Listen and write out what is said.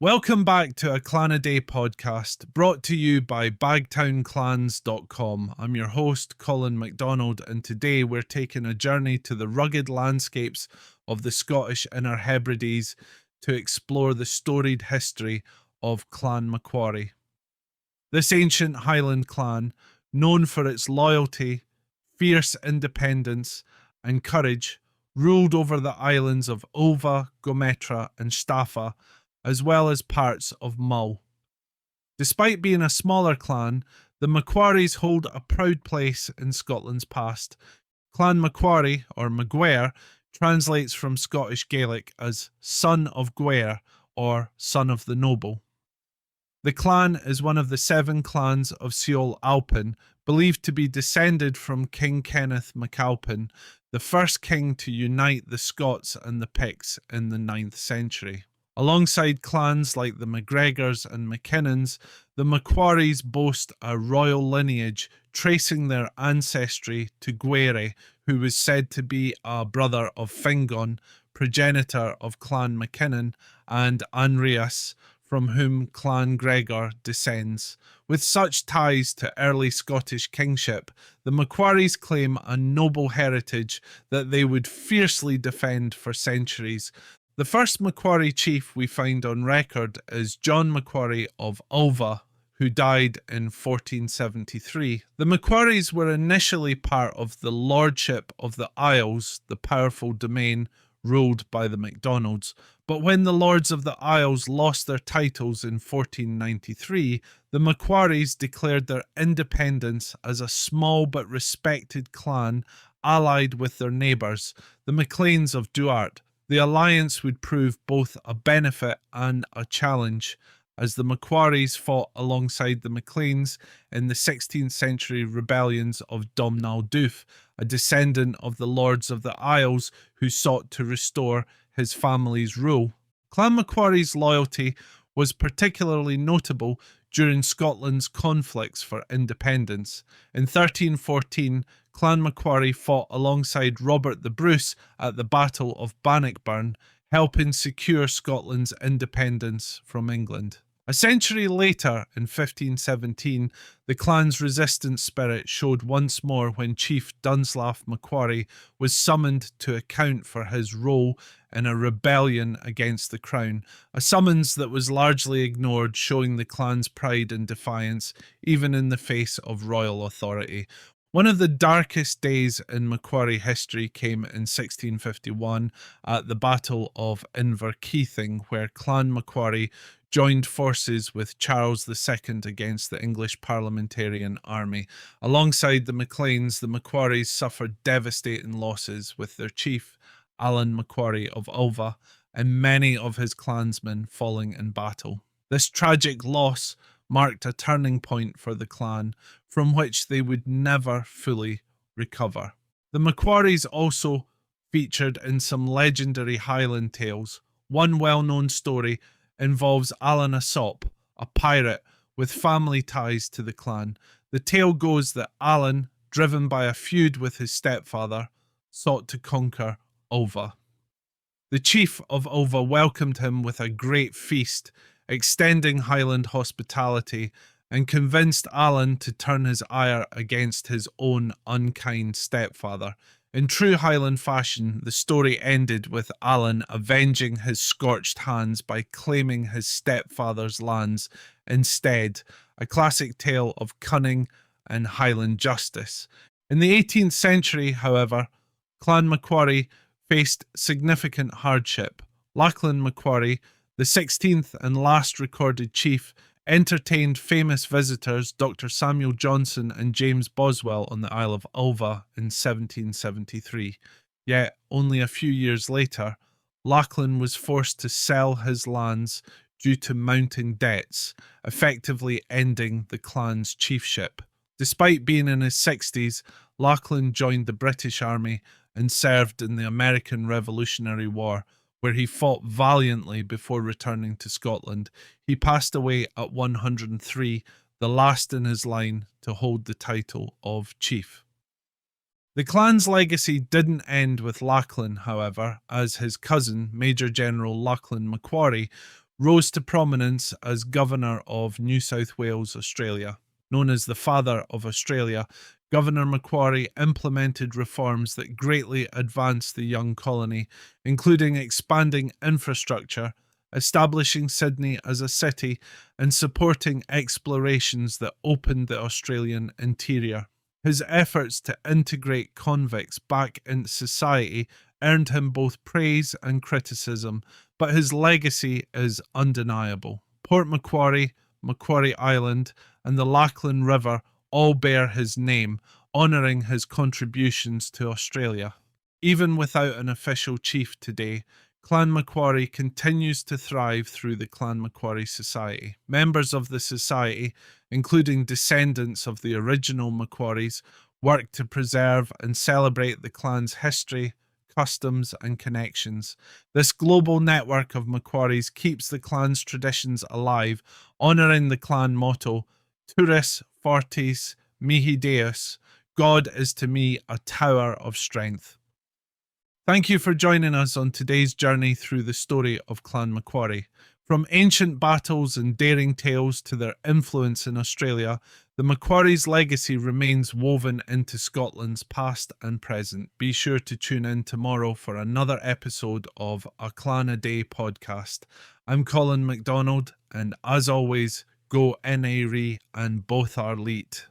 Welcome back to a Clan a Day podcast brought to you by bagtownclans.com. I'm your host, Colin MacDonald, and today we're taking a journey to the rugged landscapes of the Scottish Inner Hebrides to explore the storied history of Clan MacQuarrie. This ancient Highland clan, known for its loyalty, fierce independence, and courage, ruled over the islands of Ulva, Gometra, and Staffa, as well as parts of Mull. Despite being a smaller clan, the MacQuarries hold a proud place in Scotland's past. Clan MacQuarrie, or MacGuire, translates from Scottish Gaelic as son of Guare, or son of the noble. The clan is one of the 7 clans of Seol Alpin, believed to be descended from King Kenneth MacAlpin, the first king to unite the Scots and the Picts in the 9th century. Alongside clans like the MacGregors and MacKinnons, the MacQuarries boast a royal lineage tracing their ancestry to Gwaire, who was said to be a brother of Fingon, progenitor of Clan MacKinnon, and Anrias, from whom Clan Gregor descends. With such ties to early Scottish kingship, the MacQuarries claim a noble heritage that they would fiercely defend for centuries. The first MacQuarrie chief we find on record is John MacQuarrie of Ulva, who died in 1473. The MacQuarries were initially part of the Lordship of the Isles, the powerful domain ruled by the MacDonalds, but when the Lords of the Isles lost their titles in 1493, the MacQuarries declared their independence as a small but respected clan allied with their neighbours, the Macleans of Duart. The alliance would prove both a benefit and a challenge, as the MacQuarries fought alongside the Macleans in the 16th century rebellions of Domhnall Dubh, a descendant of the Lords of the Isles who sought to restore his family's rule. Clan MacQuarrie's loyalty was particularly notable during Scotland's conflicts for independence. In 1314, Clan MacQuarrie fought alongside Robert the Bruce at the Battle of Bannockburn, helping secure Scotland's independence from England. A century later, in 1517, the clan's resistance spirit showed once more when Chief Dunslaf MacQuarrie was summoned to account for his role in a rebellion against the crown, a summons that was largely ignored, showing the clan's pride and defiance even in the face of royal authority. One of the darkest days in MacQuarrie history came in 1651 at the Battle of Inverkeithing, where Clan MacQuarrie joined forces with Charles II against the English parliamentarian army. Alongside the Macleans, the MacQuarries suffered devastating losses, with their chief, Allan MacQuarrie of Ulva, and many of his clansmen falling in battle. This tragic loss marked a turning point for the clan, from which they would never fully recover. The MacQuarries also featured in some legendary Highland tales. One well-known story involves Allan-a-Sop, a pirate with family ties to the clan. The tale goes that Allan, driven by a feud with his stepfather, sought to conquer Ulva. The chief of Ulva welcomed him with a great feast, extending Highland hospitality, and convinced Allan to turn his ire against his own unkind stepfather. In true Highland fashion, the story ended with Allan avenging his scorched hands by claiming his stepfather's lands instead, a classic tale of cunning and Highland justice. In the 18th century, however, Clan MacQuarrie faced significant hardship. Lachlan MacQuarrie, the 16th and last recorded chief, entertained famous visitors Dr. Samuel Johnson and James Boswell on the Isle of Ulva in 1773. Yet, only a few years later, Lachlan was forced to sell his lands due to mounting debts, effectively ending the clan's chiefship. Despite being in his 60s, Lachlan joined the British Army and served in the American Revolutionary War, where he fought valiantly before returning to Scotland. He passed away at 103, the last in his line to hold the title of chief. The clan's legacy didn't end with Lachlan, however, as his cousin, Major-General Lachlan Macquarie, rose to prominence as Governor of New South Wales, Australia. Known as the Father of Australia, Governor MacQuarrie implemented reforms that greatly advanced the young colony, including expanding infrastructure, establishing Sydney as a city, and supporting explorations that opened the Australian interior. His efforts to integrate convicts back into society earned him both praise and criticism, but his legacy is undeniable. Port Macquarie, Macquarie Island, and the Lachlan River all bear his name, honouring his contributions to Australia. Even without an official chief today, Clan MacQuarrie continues to thrive through the Clan MacQuarrie Society. Members of the society, including descendants of the original MacQuarries, work to preserve and celebrate the clan's history, customs, and connections. This global network of MacQuarries keeps the clan's traditions alive, honouring the clan motto, Turris Fortis Mihi Deus, God is to me a tower of strength. Thank you for joining us on today's journey through the story of Clan MacQuarrie. From ancient battles and daring tales to their influence in Australia, the MacQuarries' legacy remains woven into Scotland's past and present. Be sure to tune in tomorrow for another episode of A Clan a Day podcast. I'm Colin MacDonald, and as always, go NARE and both are leet.